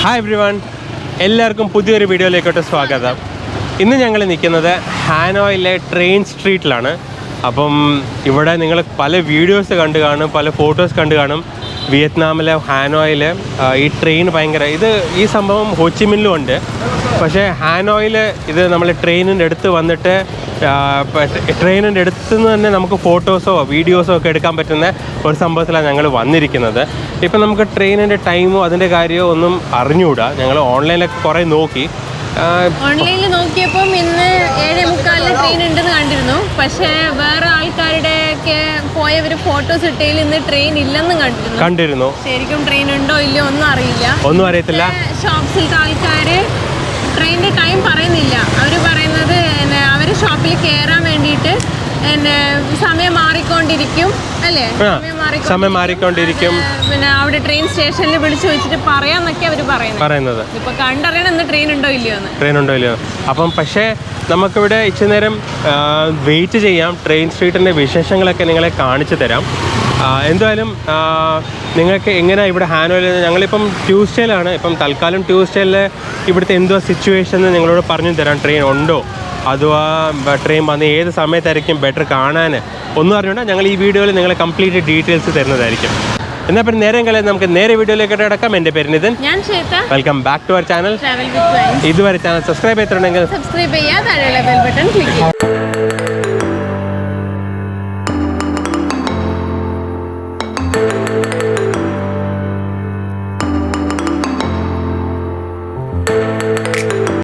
Hi everyone, എല്ലാവർക്കും പുതിയൊരു വീഡിയോയിലേക്കോട്ട് സ്വാഗതം. ഇന്ന് ഞങ്ങൾ നിൽക്കുന്നത് ഹാനോയിലെ ട്രെയിൻ സ്ട്രീറ്റിലാണ്. അപ്പം ഇവിടെ നിങ്ങൾ പല വീഡിയോസ് കണ്ടു കാണും, പല ഫോട്ടോസ് കണ്ടു കാണും. വിയറ്റ്നാമിലെ ഹാനോയിൽ ഈ ട്രെയിൻ ഭയങ്കര ഈ സംഭവം ഹോച്ചിമിനിലും ഉണ്ട്. പക്ഷേ ഹാനോയിൽ ഇത് നമ്മൾ ട്രെയിനിൻ്റെ അടുത്ത് വന്നിട്ട് ട്രെയിനിൻ്റെ അടുത്ത് നിന്ന് തന്നെ നമുക്ക് ഫോട്ടോസോ വീഡിയോസോ ഒക്കെ എടുക്കാൻ പറ്റുന്ന ഒരു സംഭവത്തിലാണ് ഞങ്ങൾ വന്നിരിക്കുന്നത്. ഇപ്പം നമുക്ക് ട്രെയിനിൻ്റെ ടൈമോ അതിൻ്റെ കാര്യമോ ഒന്നും അറിഞ്ഞുകൂടാ. ഞങ്ങൾ ഓൺലൈനിലൊക്കെ കുറേ നോക്കി. ഓൺലൈനിൽ നോക്കിയപ്പം ഇന്ന് 7:45 ട്രെയിൻ ഉണ്ടെന്ന് പക്ഷേ വേറെ ആൾക്കാരുടെ ഒക്കെ പോയവർ ഫോട്ടോസ് ഇട്ടതിൽ ഇന്ന് ട്രെയിൻ ഇല്ലെന്നും കണ്ടിരുന്നു. ശരിക്കും ട്രെയിൻ ഉണ്ടോ ഇല്ലയോ ഒന്നും അറിയത്തില്ല. ഷോപ്സിലത്തെ ആൾക്കാർ ട്രെയിനിൻ്റെ ടൈം പറയുന്നില്ല. അവർ പറയുന്നത് അവർ ഷോപ്പിൽ കയറാൻ വേണ്ടിയിട്ട് സമയം മാറിക്കൊണ്ടിരിക്കും അല്ലേ, സമയം മാറിക്കൊണ്ടിരിക്കും. പിന്നെ അവിടെ ട്രെയിൻ സ്റ്റേഷനിൽ വിളിച്ചു വെച്ചിട്ട് പറയാന്നൊക്കെ അവർ പറയുന്നത്. ഇപ്പൊ കണ്ടറിയണം ഇന്ന് ട്രെയിൻ ഉണ്ടോ ഇല്ലയോ. അപ്പം പക്ഷേ നമുക്കിവിടെ ഇച്ചിരി നേരം വെയിറ്റ് ചെയ്യാം. ട്രെയിൻ സ്ട്രീറ്റിൻ്റെ വിശേഷങ്ങളൊക്കെ നിങ്ങളെ കാണിച്ചു തരാം. എന്തായാലും നിങ്ങൾക്ക് എങ്ങനെയാണ് ഇവിടെ ഹാനോയിൽ, ഞങ്ങളിപ്പം ട്യൂസ്ഡേയിലാണ്. ഇപ്പം തൽക്കാലം ട്യൂസ്ഡേയിൽ ഇവിടുത്തെ എന്തോ സിറ്റുവേഷൻ എന്ന് നിങ്ങളോട് പറഞ്ഞു തരാം. ട്രെയിൻ ഉണ്ടോ അഥവാ ട്രെയിൻ വന്ന് ഏത് സമയത്തായിരിക്കും ബെറ്റർ കാണാൻ ഒന്നും അറിഞ്ഞുകൊണ്ട് ഞങ്ങൾ ഈ വീഡിയോയിൽ നിങ്ങളെ കംപ്ലീറ്റ് ഡീറ്റെയിൽസ് തരുന്നതായിരിക്കും. എന്നാൽ പിന്നെ നമുക്ക് നേരെ വീഡിയോയിലേക്ക് കിടക്കാം. എൻ്റെ പേര് Nithin. Welcome back to our channel. ഇതുവരെ ചാനൽ സബ്സ്ക്രൈബ് ചെയ്തിട്ടുണ്ടെങ്കിൽ സബ്സ്ക്രൈബ് ചെയ്യുക, താഴെയുള്ള ബെൽ ബട്ടൺ ക്ലിക്ക് ചെയ്യുക.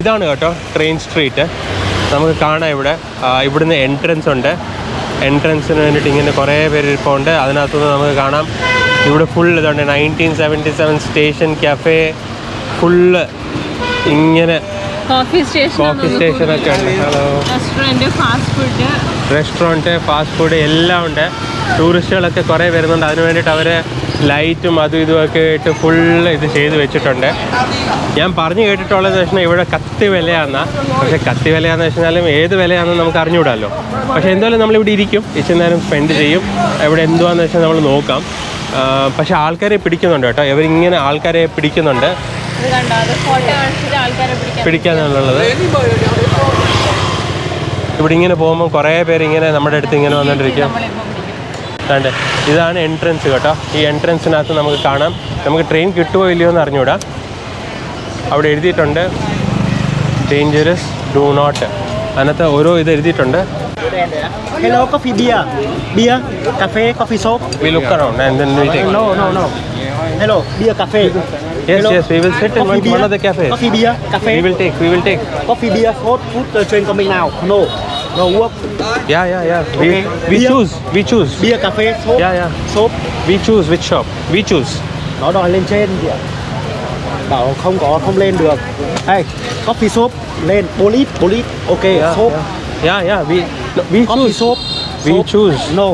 ഇതാണ് കേട്ടോ ട്രെയിൻ സ്ട്രീറ്റ്. നമുക്ക് കാണാം ഇവിടുന്ന് എൻട്രൻസ് ഉണ്ട്. എൻട്രൻസിന് വേണ്ടിയിട്ട് ഇങ്ങനെ കുറേ പേര് ഇപ്പോൾ ഉണ്ട്. അതിനകത്തുനിന്ന് നമുക്ക് കാണാം ഇവിടെ ഫുൾ ഇതുണ്ട്. 1977 സ്റ്റേഷൻ കഫേ ഫുള്ള് ഇങ്ങനെ കോഫി സ്റ്റേഷനൊക്കെ ഉണ്ട്. ഹലോ, റെസ്റ്റോറൻറ്റ്, ഫാസ്റ്റ് ഫുഡ് എല്ലാം ഉണ്ട്. ടൂറിസ്റ്റുകളൊക്കെ കുറേ വരുന്നുണ്ട്. അതിന് വേണ്ടിയിട്ട് അവർ ലൈറ്റും അതും ഇതുമൊക്കെ ഇട്ട് ഫുള്ള് ഇത് ചെയ്ത് വെച്ചിട്ടുണ്ട്. ഞാൻ പറഞ്ഞു കേട്ടിട്ടുള്ളതെന്ന് വെച്ചാൽ ഇവിടെ കത്തി വിലയാണെന്നാ. പക്ഷേ കത്തി വിലയാണെന്ന് വെച്ചാലും ഏത് വിലയാണെന്ന് നമുക്ക് അറിഞ്ഞുകൂടാമല്ലോ. പക്ഷേ എന്തായാലും നമ്മളിവിടെ ഇരിക്കും, ഇച്ചിരി നേരം സ്പെൻഡ് ചെയ്യും. ഇവിടെ എന്തുവാന്ന് വെച്ചാൽ നമ്മൾ നോക്കാം. പക്ഷേ ആൾക്കാരെ പിടിക്കുന്നുണ്ട് കേട്ടോ. ഇവരിങ്ങനെ ആൾക്കാരെ പിടിക്കുന്നുണ്ട്. പിടിക്കാന്നുള്ളത് ഇവിടെ ഇങ്ങനെ പോകുമ്പോൾ കുറേ പേര് ഇങ്ങനെ നമ്മുടെ അടുത്ത് ഇങ്ങനെ വന്നുകൊണ്ടിരിക്കും. കണ്ടേ, ഇതാണ് എൻട്രൻസ് കേട്ടോ. ഈ എൻട്രൻസിനകത്ത് നമുക്ക് കാണാം. നമുക്ക് ട്രെയിൻ കിട്ടുമോ ഇല്ലയോ എന്ന് അറിഞ്ഞുകൂടാ. അവിടെ എഴുതിയിട്ടുണ്ട് ഡേഞ്ചറസ്, ഡു നോട്ട്. അതിനകത്ത് ഓരോ ഇത് എഴുതിയിട്ടുണ്ട്. Hello, coffee, beer, cafe, coffee shop. We look around and then we take. No. Hello, beer, cafe. Yes, we will sit in one of the cafes. Coffee, beer, cafe. We will take. Coffee, beer, hot food. The train coming now. No work. Yeah. We choose. Beer, cafe, shop. Yeah. Shop. We choose which shop. We choose. Nó đòi lên trên kìa. Bảo không lên được. Hey, coffee shop lên. Police. Okay, shop. Yeah. We Coffee shop. We choose. No.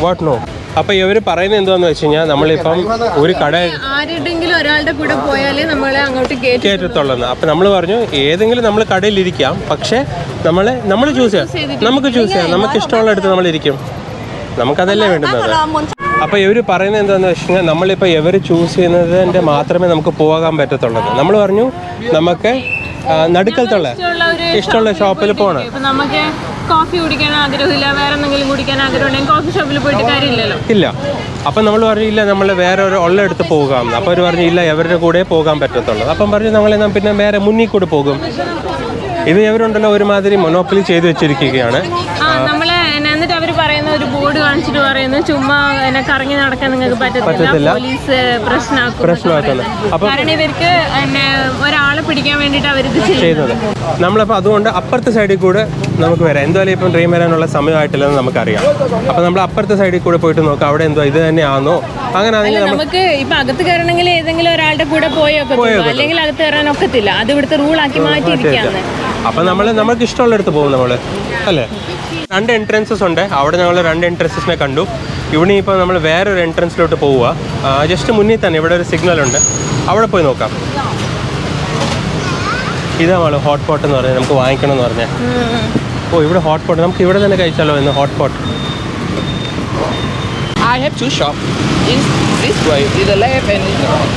What no? അപ്പോൾ ഇവർ പറയുന്നത് എന്താണെന്ന് വെച്ച് കഴിഞ്ഞാൽ നമ്മളിപ്പം ഒരു കട ആരുടെങ്കിലും ഒരാളുടെ കൂടെ പോയാലേ നമ്മളെ അങ്ങോട്ട് കയറ്റത്തുള്ളൂ. അപ്പം നമ്മൾ പറഞ്ഞു ഏതെങ്കിലും നമ്മൾ കടയിലിരിക്കാം, പക്ഷേ നമ്മൾ ചൂസ് ചെയ്യാം. നമുക്ക് ഇഷ്ടമുള്ള അടുത്ത് നമ്മളിരിക്കും. നമുക്കതല്ലേ വേണ്ടുന്നത്. അപ്പോൾ ഇവർ പറയുന്നത് എന്താണെന്ന് വെച്ച് കഴിഞ്ഞാൽ നമ്മളിപ്പോൾ ഇവർ ചൂസ് ചെയ്യുന്നതിൻ്റെ മാത്രമേ നമുക്ക് പോകാൻ പറ്റത്തുള്ളൂ. നമ്മൾ പറഞ്ഞു നമുക്ക് നടുക്കലത്തുള്ള ഇഷ്ടമുള്ള ഷോപ്പിൽ പോകണം. നമുക്ക് കോഫി കുടിക്കാൻ ആഗ്രഹമില്ല, വേറെ എന്തെങ്കിലും കുടിക്കാൻ ആഗ്രഹമുണ്ടെങ്കിൽ കോഫി ഷോപ്പിൽ പോയിട്ട് കാര്യമില്ലല്ലോ. ഇല്ല. അപ്പം നമ്മൾ പറഞ്ഞില്ല നമ്മൾ വേറെ ഉള്ള അടുത്ത് പോകാം. അപ്പോൾ അവർ പറഞ്ഞില്ല ഇവരുടെ കൂടെ പോകാൻ പറ്റത്തുള്ളൂ. അപ്പം പറഞ്ഞു നമ്മളെ പിന്നെ വേറെ മുന്നിൽ കൂടെ പോകും. ഇത് ഇവരുണ്ടല്ലോ ഒരുമാതിരി മൊനോപ്പൊലി ചെയ്ത് വെച്ചിരിക്കുകയാണ്. എന്നിട്ട് അവർ പറയുന്ന ഒരു ബോർഡ് കാണിച്ചിട്ട് പറയുന്നു ചുമ്മാ കറങ്ങി നടക്കാൻ നിങ്ങൾക്ക് പറ്റത്തില്ല, പോലീസ് പ്രശ്നമാക്കുന്നു. കാരണം ഇവർക്ക് ഒരാളെ പിടിക്കാൻ വേണ്ടിയിട്ട് അവരിത് ചെയ്യുന്നത്. നമ്മളപ്പോൾ അതുകൊണ്ട് അപ്പുറത്തെ സൈഡിൽ കൂടെ നമുക്ക് വരാം. എന്തായാലും ഇപ്പം ട്രെയിൻ വരാനുള്ള സമയമായിട്ടില്ലെന്ന് നമുക്കറിയാം. അപ്പം നമ്മൾ അപ്പുറത്തെ സൈഡിൽ കൂടെ പോയിട്ട് നോക്കാം അവിടെ എന്തോ ഇത് തന്നെയാണോ. അങ്ങനെയാണെങ്കിൽ നമുക്ക് ഇപ്പം അകത്ത് കയറണമെങ്കിൽ ഏതെങ്കിലും ഒരാളുടെ കൂടെ പോയൊക്കെ, അല്ലെങ്കിൽ അകത്ത് കയറാൻ ഒക്കത്തില്ല. അത് ഇവിടുത്തെ റൂളാക്കി മാറ്റിയിരിക്കുകയാണ്. അപ്പം നമുക്ക് ഇഷ്ടമുള്ളടത്ത് പോകും നമ്മൾ, അല്ലേ? 2 എൻട്രൻസസ് ഉണ്ട്. അവിടെ ഞങ്ങൾ 2 എൻട്രൻസസിനെ കണ്ടു. ഇവിടെ ഇപ്പോൾ നമ്മൾ വേറൊരു എൻട്രൻസിലോട്ട് പോവുക. ജസ്റ്റ് മുന്നിൽ തന്നെ ഇവിടെ ഒരു സിഗ്നലുണ്ട്, അവിടെ പോയി നോക്കാം. ഇതാണ് ഹോട്ട് പോട്ട് എന്ന് പറഞ്ഞാൽ നമുക്ക് വാങ്ങിക്കണം എന്ന് പറഞ്ഞാൽ. ഇവിടെ ഹോട്ട് പോട്ട് നമുക്ക് ഇവിടെ തന്നെ കഴിച്ചാലോ എന്ന്. Hot pot I have 2 shops. In this way, to the left and in the right.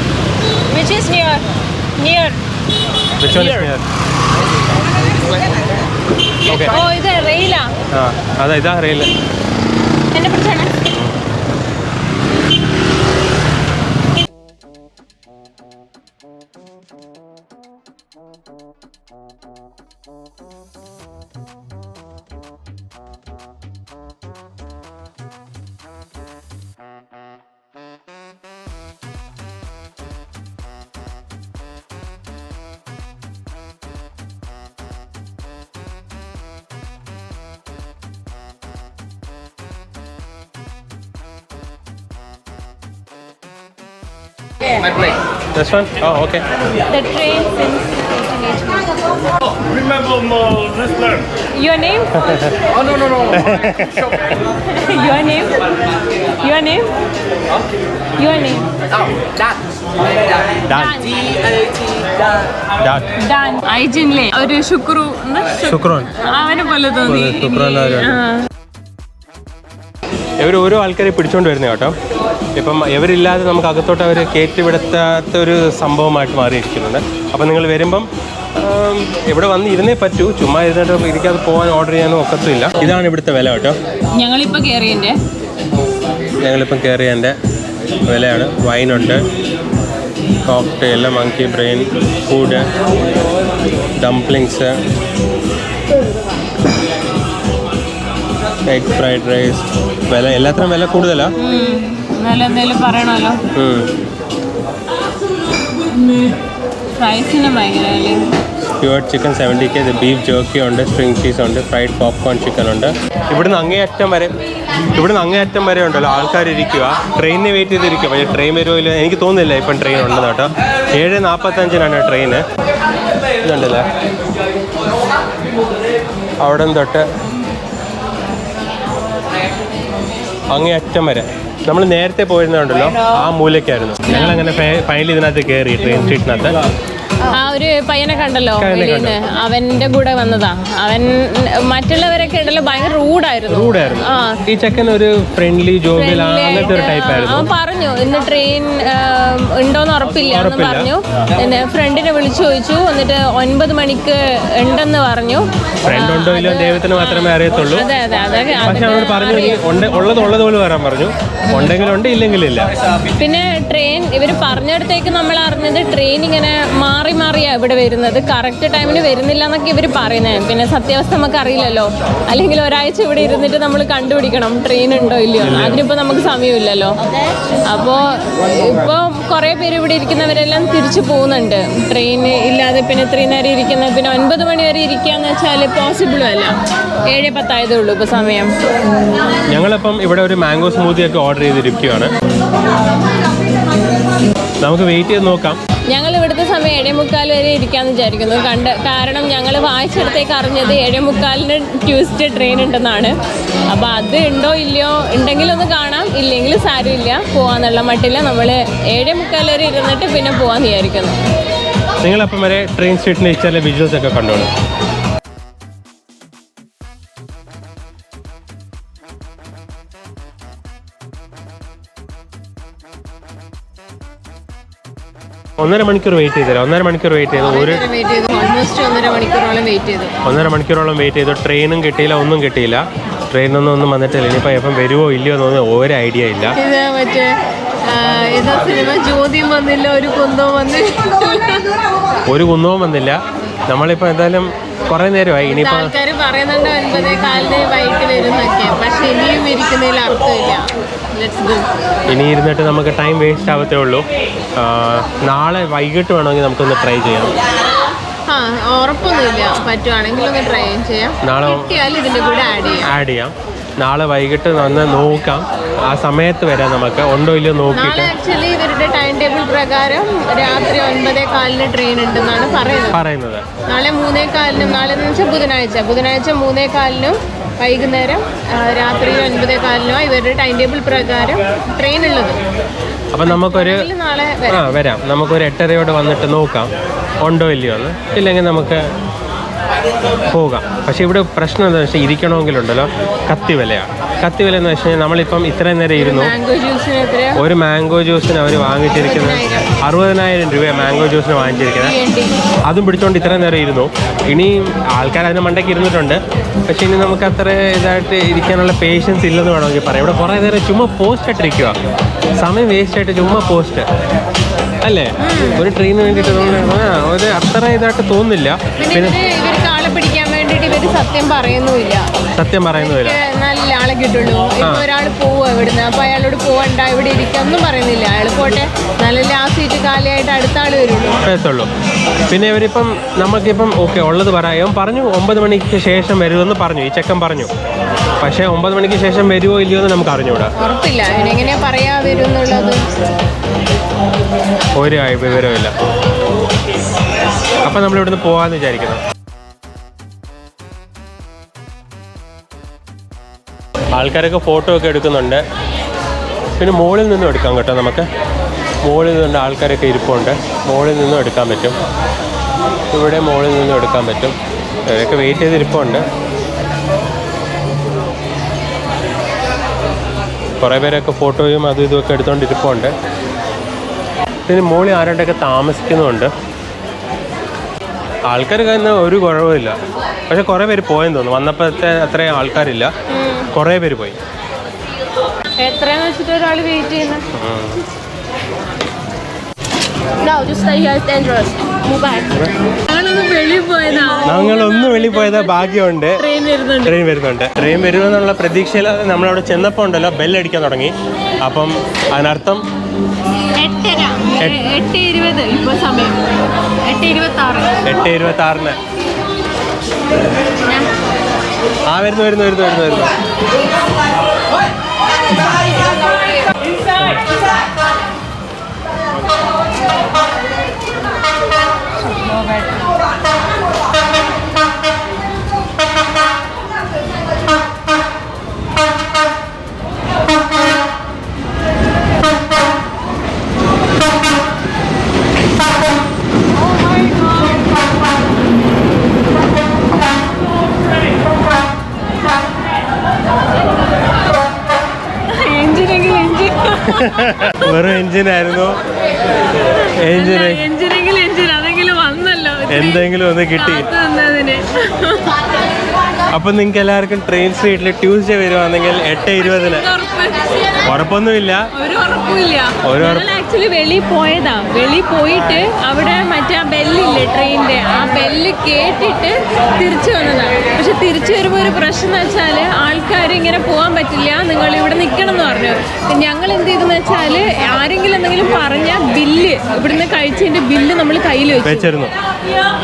Which is near? Near. Which one is near? Okay. ഓ ഇത് റെയിലാ. അതാ ഇതാ റെയിൽ. എന്നെ പിടിച്ചാണ്. This one? Oh, okay. The train since 1880. Remember wrestler? Your name? Oh no. Your name? Your name? Your name? Dan. Dan. Dan. ഐജിൻലെ ഒരു ശുക്രു ശുക്രോൻ. അവനെ പോലെ തോന്നി. ഇവർ ഓരോ ആൾക്കാരെ പിടിച്ചോണ്ട് വരുന്നത് കേട്ടോ. ഇപ്പം ഇവരില്ലാതെ നമുക്ക് അകത്തോട്ട് അവർ കയറ്റിവിടത്താത്ത ഒരു സംഭവമായിട്ട് മാറിയിരിക്കുന്നുണ്ട്. അപ്പം നിങ്ങൾ വരുമ്പം ഇവിടെ വന്ന് ഇരുന്നേ പറ്റൂ. ചുമ്മാ ഇരുന്നിട്ട് ഇരിക്കാതെ പോകാൻ ഓർഡർ ചെയ്യാനോ ഒക്കത്തില്ല. ഇതാണ് ഇവിടുത്തെ വില കേട്ടോ. ഞങ്ങളിപ്പോൾ കയറിയതിൻ്റെ വിലയാണ്. വൈനുണ്ട്, cocktail, monkey brain, food, dumplings, egg fried rice. വില എല്ലാത്തിനും വില കൂടുതലാണ്. എന്തെങ്കിലും പറയണമല്ലോ. പ്രൈസിന് ഭയങ്കര പ്യുവർ ചിക്കൻ 70K, ബീഫ് ജേർക്കി ഉണ്ട്, സ്ട്രിങ് ചീസ് ഉണ്ട്, ഫ്രൈഡ് പോപ്കോൺ ചിക്കൻ ഉണ്ട്. ഇവിടുന്ന് അങ്ങേയറ്റം വരെ ഉണ്ടല്ലോ ആൾക്കാർ ഇരിക്കുക. ട്രെയിനിന് വെയിറ്റ് ചെയ്തിരിക്കുക. പക്ഷേ ട്രെയിൻ വരുമല്ലോ എനിക്ക് തോന്നുന്നില്ല ഇപ്പം ട്രെയിൻ ഉണ്ടെന്ന് കേട്ടോ. 7:45 ട്രെയിന്. ഇതുണ്ടല്ലേ അവിടെ തൊട്ട് അങ്ങേയറ്റം വരെ. നമ്മൾ നേരത്തെ പോയിരുന്നുണ്ടല്ലോ ആ മൂലയ്ക്കായിരുന്നു. ഞങ്ങളങ്ങനെ ഫൈനലി ഇതിനകത്ത് കയറി ട്രെയിൻ സ്ട്രീറ്റിനകത്ത്. ആ ഒരു പയ്യനെ കണ്ടല്ലോ, അവന്റെ കൂടെ വന്നതാ. അവൻ മറ്റുള്ളവരൊക്കെ ഉണ്ടല്ലോ ഭയങ്കര റൂഡായിരുന്നു. ഈ ചെക്കൻ ഒരു ഫ്രണ്ട്ലി ജോബിൽ അങ്ങനത്തെ ഒരു ടൈപ്പ് ആയിരുന്നു. അവൻ പറഞ്ഞു ഇന്ന് ട്രെയിൻ ഉണ്ടോന്ന് ഉറപ്പില്ല എന്ന് പറഞ്ഞു. പിന്നെ ഫ്രണ്ടിനെ വിളിച്ചു ചോദിച്ചു. എന്നിട്ട് 9 മണിക്ക് ഉണ്ടെന്ന് പറഞ്ഞു. ഫ്രണ്ട് ഉണ്ടോ ഇല്ലോ ദൈവത്തിന് മാത്രമേ അറിയത്തുള്ളൂ. അതെ. പക്ഷെ അവനോട് പറഞ്ഞു ഉള്ളതുപോലെ വരാൻ പറഞ്ഞു. ഉണ്ടെങ്കിലുണ്ട്, ഇല്ലെങ്കിലില്ല. പിന്നെ ട്രെയിൻ ഇവര് പറഞ്ഞിടത്തേക്ക് നമ്മൾ അറിഞ്ഞത് ട്രെയിൻ ഇങ്ങനെ മാറിയാ ഇവിടെ വരുന്നത്. കറക്റ്റ് ടൈമിന് വരുന്നില്ല എന്നൊക്കെ ഇവർ പറയുന്നത്. പിന്നെ സത്യാവസ്ഥ നമുക്ക് അറിയില്ലല്ലോ. അല്ലെങ്കിൽ ഒരാഴ്ച ഇവിടെ ഇരുന്നിട്ട് നമ്മൾ കണ്ടുപിടിക്കണം ട്രെയിൻ ഉണ്ടോ ഇല്ലയോ. അതിനിപ്പോൾ നമുക്ക് സമയമില്ലല്ലോ. അപ്പോൾ ഇപ്പോൾ കുറേ പേര് ഇവിടെ ഇരിക്കുന്നവരെല്ലാം തിരിച്ചു പോകുന്നുണ്ട്. ട്രെയിൻ ഇല്ലാതെ പിന്നെ ഇത്രയും നേരം ഇരിക്കുന്നത്. പിന്നെ 9 മണി വരെ ഇരിക്കുകയെന്ന് വെച്ചാൽ പോസിബിളും അല്ല. 7:10 ആയതേ ഉള്ളൂ ഇപ്പോൾ സമയം. ഞങ്ങളിപ്പം ഇവിടെ ഒരു മാംഗോ സ്മൂത്തി ഒക്കെ ഓർഡർ ചെയ്തിരിക്കുകയാണ്. നമുക്ക് വെയിറ്റ് ചെയ്ത് നോക്കാം. ഞങ്ങൾ ഇവിടുത്തെ സമയം 7:45 വരെ ഇരിക്കാമെന്ന് വിചാരിക്കുന്നു. കാരണം ഞങ്ങൾ വായിച്ചിടത്തേക്ക് അറിഞ്ഞത് 7:45 ട്യൂസ്ഡേ ട്രെയിൻ ഉണ്ടെന്നാണ്. അപ്പോൾ അത് ഉണ്ടോ ഇല്ലയോ, ഉണ്ടെങ്കിലൊന്ന് കാണാം, ഇല്ലെങ്കിൽ സാരമില്ല, പോകാന്നുള്ള മട്ടില്ല. നമ്മൾ 7:45 വരെ ഇരുന്നിട്ട് പിന്നെ പോകാമെന്ന് വിചാരിക്കുന്നു. നിങ്ങളപ്പം വരെ ട്രെയിൻ സ്ട്രീറ്റിൻ്റെ ചില വിഷ്വൽസ് ഒക്കെ കണ്ടോളൂ. ഒന്നര മണിക്കൂർ വെയിറ്റ് ചെയ്തു. 1.5 മണിക്കൂർ വെയിറ്റ് ചെയ്തു. 1.5 മണിക്കൂറോളം വെയിറ്റ് ചെയ്തു. ട്രെയിനും കിട്ടിയില്ല, ഒന്നും കിട്ടിയില്ല. ട്രെയിനൊന്നും വന്നിട്ടില്ല. ഇനിയിപ്പോൾ എപ്പം വരുമോ ഇല്ലയോ എന്നൊന്നും ഒരു ഐഡിയ ഇല്ല. ഒരു കുന്തവും വന്നില്ല. നമ്മളിപ്പോൾ എന്തായാലും കുറേ നേരമായി. ഇനിയിപ്പോൾ ആൾക്കാർ പറയുന്നുണ്ട് 9:15 വൈകിട്ട് വരുന്നൊക്കെ. പക്ഷെ ഇനിയും ഇരിക്കുന്നതിൽ അർത്ഥമില്ല. ഇനി ഇരുന്നിട്ട് നമുക്ക് ടൈം വേസ്റ്റ് ആവത്തേ ഉള്ളൂ. നാളെ വൈകിട്ട് വേണമെങ്കിൽ നമുക്കൊന്ന് ട്രൈ ചെയ്യാം. ഉറപ്പൊന്നുമില്ല, പറ്റുവാണെങ്കിൽ ഒന്ന് ട്രൈ ചെയ്യാം. നാളെ ഇതിന്റെ കൂടെ ആഡ് ചെയ്യാം. നാളെ വൈകിട്ട് വന്ന് നോക്കാം. ആ സമയത്ത് വരാം. നമുക്ക് ഉണ്ടോ ഇല്ലയോ നോക്കിയിട്ട്. ആക്ച്വലി ഇവരുടെ ടൈം ടേബിൾ പ്രകാരം രാത്രി 9:15 ട്രെയിൻ ഉണ്ടെന്നാണ് പറയുന്നത്. നാളെ 3:15, നാളെ എന്ന് വെച്ചാൽ ബുധനാഴ്ച 3:15 വൈകുന്നേരം രാത്രി 9:15 ഇവരുടെ ടൈം ടേബിൾ പ്രകാരം ട്രെയിൻ ഉള്ളത്. അപ്പം നമുക്കൊരു നാളെ വരാം. നമുക്കൊരു 8:30 വന്നിട്ട് നോക്കാം ഉണ്ടോ ഇല്ലയോ എന്ന്. ഇല്ലെങ്കിൽ നമുക്ക് പോകാം. പക്ഷേ ഇവിടെ പ്രശ്നം എന്താണെന്ന് വെച്ചാൽ ഇരിക്കണമെങ്കിലുണ്ടല്ലോ കത്തി വിലയാണ്. കത്തി വില എന്ന് വെച്ച് കഴിഞ്ഞാൽ നമ്മളിപ്പം ഇത്രയും നേരം ഇരുന്നു. മാംഗോ ജ്യൂസിന് എത്രയാ? ഒരു മാംഗോ ജ്യൂസിന് അവർ വാങ്ങിച്ചിരിക്കുന്നത് 60,000 രൂപയാണ് മാംഗോ ജ്യൂസിന് വാങ്ങിച്ചിരിക്കുന്നത്. അതും പിടിച്ചോണ്ട് ഇത്രയും നേരം ഇരുന്നു. ഇനി ആൾക്കാർ അതിന് മണ്ടയ്ക്ക് ഇരുന്നിട്ടുണ്ട്. പക്ഷെ ഇനി നമുക്ക് അത്ര ഇതായിട്ട് ഇരിക്കാനുള്ള പേഷ്യൻസ് ഇല്ലെന്ന് വേണമെങ്കിൽ പറയാം. ഇവിടെ കുറേ നേരം ചുമ്മാ പോസ്റ്റ് ആയിട്ടിരിക്കുക, സമയം വേസ്റ്റ് ആയിട്ട് ചുമ്മാ പോസ്റ്റ് അല്ലേ. ഒരു ട്രെയിന് വേണ്ടിയിട്ട് ഒരു അത്ര ഇതായിട്ട് തോന്നുന്നില്ല. പിന്നെ ഇവർക്ക് ആളെ പിടിക്കാൻ വേണ്ടിയിട്ട് ഇവര് സത്യം പറയുന്നുമില്ല. നല്ല ആളെ കിട്ടുള്ളൂ. ഇപ്പൊ ഒരാൾ പോവുക ഇവിടുന്ന്, അപ്പൊ അയാളോട് പോവണ്ട ഇവിടെ ഇരിക്കുക ഒന്നും പറയുന്നില്ല. അയാൾ പോട്ടെ, നല്ല ആ സീറ്റ് കാലിയായിട്ട് അടുത്ത ആള് വരുള്ളൂ. പിന്നെ ഇവരിപ്പം നമുക്കിപ്പം ഓക്കെ ഉള്ളത് പറയാം പറഞ്ഞു 9 മണിക്ക് ശേഷം വരുമെന്ന് പറഞ്ഞു. ഈ ചെക്കൻ പറഞ്ഞു. പക്ഷേ 9 മണിക്ക് ശേഷം വരുമോ ഇല്ലയോ എന്ന് നമുക്ക് അറിഞ്ഞൂടാ. ഉറപ്പില്ല എങ്ങനെയാ പറയാ വരും എന്നുള്ളത്. ഒരു വിവരമില്ല. അപ്പം നമ്മളിവിടുന്ന് പോകാമെന്ന് വിചാരിക്കുന്നു. ആൾക്കാരൊക്കെ ഫോട്ടോ ഒക്കെ എടുക്കുന്നുണ്ട്. പിന്നെ മുകളിൽ നിന്നും എടുക്കാം കേട്ടോ. നമുക്ക് മുകളിൽ നിന്നുണ്ട് ആൾക്കാരൊക്കെ ഇരിപ്പുണ്ട്. മുകളിൽ നിന്നും എടുക്കാൻ പറ്റും. ഇവിടെ മുകളിൽ നിന്നും എടുക്കാൻ പറ്റും. അവരൊക്കെ വെയിറ്റ് ചെയ്ത് ഇരിപ്പുണ്ട്. കുറേ പേരൊക്കെ ഫോട്ടോയും അതും ഇതുമൊക്കെ എടുത്തുകൊണ്ട് ഇരിപ്പുണ്ട്. പിന്നെ മുകളിൽ ആരുടെയൊക്കെ താമസിക്കുന്നുമുണ്ട്. ആൾക്കാർക്ക് തന്നെ ഒരു കുഴപ്പമില്ല. പക്ഷെ കുറേ പേര് പോയെന്ന് തോന്നുന്നു. വന്നപ്പോഴത്തെ അത്രയും ആൾക്കാരില്ല, കുറേ പേര് പോയി. എത്രയാന്ന് വെച്ചിട്ട് ഒരാൾ വെയിറ്റ് ചെയ്യുന്നത്? ഞങ്ങളൊന്ന് വെളിയിൽ പോയതാ. ഭാഗ്യമുണ്ട് ട്രെയിൻ വരുന്നുണ്ട്. ട്രെയിൻ വരുമെന്നുള്ള പ്രതീക്ഷയിൽ നമ്മളവിടെ ചെന്നപ്പോൾ ഉണ്ടല്ലോ ബെല്ലടിക്കാൻ തുടങ്ങി. അപ്പം അതിനർത്ഥം 8:20 ഇപ്പോൾ സമയം 8:26. ആ വരുന്നു. വെറും എഞ്ചിനായിരുന്നു. എന്തെങ്കിലും ഒന്ന് കിട്ടി. അപ്പൊ നിങ്ങൾക്ക് എല്ലാവർക്കും ട്രെയിൻ സ്ട്രീറ്റിൽ ട്യൂസ്ഡേ വരുവാണെങ്കിൽ 8:20 ഉറപ്പൊന്നുമില്ല. ആക്ച്വലി വെളിയിൽ പോയതാ. വെളിയിൽ പോയിട്ട് അവിടെ മറ്റേ ആ ബെല്ലില്ലേ ട്രെയിനിന്റെ, ആ ബെല്ല് കേട്ടിട്ട് തിരിച്ചു വന്നതാണ്. പക്ഷെ തിരിച്ചു വരുമ്പോൾ ഒരു പ്രശ്നം എന്ന് വെച്ചാൽ ആൾക്കാർ ഇങ്ങനെ പോകാൻ പറ്റില്ല, നിങ്ങൾ ഇവിടെ നിൽക്കണം എന്ന് പറഞ്ഞു. ഞങ്ങൾ എന്ത് ചെയ്തെന്ന് വെച്ചാൽ ആരെങ്കിലും എന്തെങ്കിലും പറഞ്ഞാൽ ബില്ല് ഇവിടുന്ന് കഴിച്ചതിന്റെ ബില്ല് നമ്മൾ കയ്യിൽ വെച്ചിരുന്നു.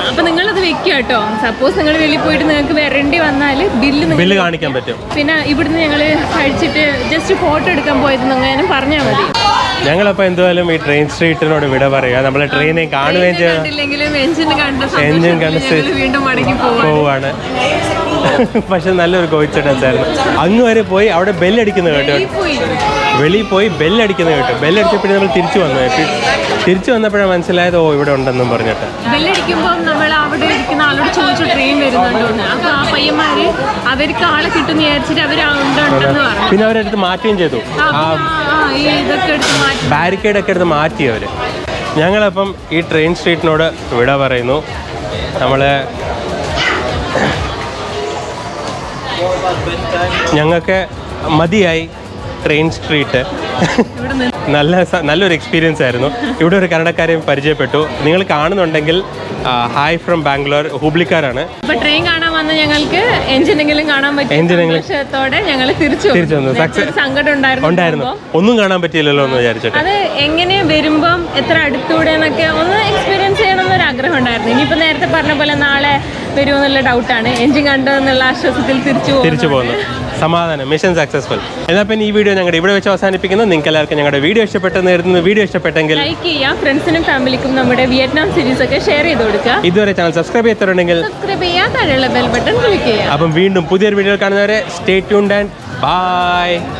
അപ്പൊ നിങ്ങളത് വെക്കുക കേട്ടോ. സപ്പോസ് നിങ്ങൾ വെളിയിൽ പോയിട്ട് നിങ്ങൾക്ക് വരേണ്ടി വന്നാൽ ബില്ല് കാണിക്കാൻ പറ്റും. പിന്നെ ഇവിടുന്ന് ഞങ്ങൾ കഴിച്ചിട്ട് ജസ്റ്റ് ഫോട്ടോ എടുക്കാൻ പോയതെന്ന് അങ്ങനെ പറഞ്ഞാൽ മതി. ഞങ്ങളപ്പോൾ എന്തായാലും ഈ ട്രെയിൻ സ്ട്രീറ്റിനോട് വിട പറയുക. നമ്മളെ ട്രെയിനെ കാണുകയും പോവാണ്. പക്ഷെ നല്ലൊരു കോയിൻസിഡൻസ്. അങ്ങ് വരെ പോയി അവിടെ ബെല്ലടിക്കുന്നത് കേട്ടോ. വെളിയിൽ പോയി ബെല്ലടിക്കുന്നത് കേട്ടോ. ബെല്ലടിച്ചപ്പോഴും നമ്മൾ തിരിച്ചു വന്നപ്പോഴാണ് മനസ്സിലായത് ഓ ഇവിടെ ഉണ്ടെന്നും പറഞ്ഞിട്ട്. ബെല്ലടിക്കുമ്പോൾ നമ്മൾ അവിടെ ഇരിക്കുന്ന ആളോട് ചോദിച്ചു ട്രെയിൻ വരുന്നുണ്ടോന്ന്. അപ്പോൾ ആ പയ്യന്മാര് അവർക്ക് ആളെ കിട്ടുന്ന വിചാരിച്ചിട്ട് അവരുണ്ടെന്ന് പറഞ്ഞു. പിന്നെ അവരെടുത്ത് മാറ്റുകയും ചെയ്തു. ബാരിക്കേഡൊക്കെ എടുത്ത് മാറ്റി അവർ. ഞങ്ങളപ്പം ഈ ട്രെയിൻ സ്ട്രീറ്റിനോട് വിട പറയുന്നു. ഞങ്ങൾക്ക് മതിയായി ട്രെയിൻ സ്ട്രീറ്റ്. നല്ലൊരു എക്സ്പീരിയൻസ് ആയിരുന്നു. ഇവിടെ ഒരു കന്നഡക്കാരെയും പരിചയപ്പെട്ടു. നിങ്ങൾ കാണുന്നുണ്ടെങ്കിൽ ഹായ് ഫ്രം ബാംഗ്ലൂർ, ഹുബ്ലിക്കാരാണ്. അപ്പോൾ ട്രെയിൻ കാണാൻ വന്ന ഞങ്ങൾക്ക് എഞ്ചിനെങ്കിലും കാണാൻ പറ്റിയ ഞങ്ങൾ തിരിച്ചു വന്നു. സങ്കടം ഉണ്ടായിരുന്നു, ഒന്നും കാണാൻ പറ്റിയില്ലല്ലോ എന്ന് വിചാരിച്ചിട്ട്. അത് എങ്ങനെ വരുമ്പം എത്ര അടുത്തൂടെ എന്നൊക്കെ ഒന്ന് എക്സ്പീരിയൻസ് ചെയ്യണമെന്നൊരു ആഗ്രഹം ഉണ്ടായിരുന്നു. ഇനിയിപ്പോൾ നേരത്തെ പറഞ്ഞ പോലെ നാളെ വരുമെന്നുള്ള ഡൗട്ടാണ്. എഞ്ചിൻ കണ്ടതെന്നുള്ള ആശ്വാസത്തിൽ തിരിച്ചു പോകുന്നു. സമാധാനം, മിഷൻ സക്സസ്ഫുൾ. എന്നാൽ പിന്നെ ഈ വീഡിയോ ഞങ്ങളുടെ ഇവിടെ വെച്ച് അവസാനിപ്പിക്കുന്നു. നിങ്ങൾക്ക് എല്ലാവർക്കും ഞങ്ങളുടെ വീഡിയോ ഇഷ്ടപ്പെട്ടെന്ന് വീഡിയോ ഇഷ്ടപ്പെട്ടെങ്കിൽ ലൈക്ക് ചെയ്യാം. ഫ്രണ്ട്സിനും ഫാമിലിക്കും നമ്മുടെ വിയറ്റ്നാം സീരീസ് ഒക്കെ ഷെയർ ചെയ്ത് കൊടുക്കുക. ഇതുവരെ ചാനൽ സബ്സ്ക്രൈബ് ചെയ്തിട്ടുണ്ടെങ്കിൽ സബ്സ്ക്രൈബ് ചെയ്യാൻ താഴെയുള്ള ബെൽ ബട്ടൺ ക്ലിക്ക് ചെയ്യാം. അപ്പം വീണ്ടും പുതിയൊരു വീഡിയോ കാണുന്നവരെ സ്റ്റേ ട്യൂൺഡ് ആൻഡ് ബൈ.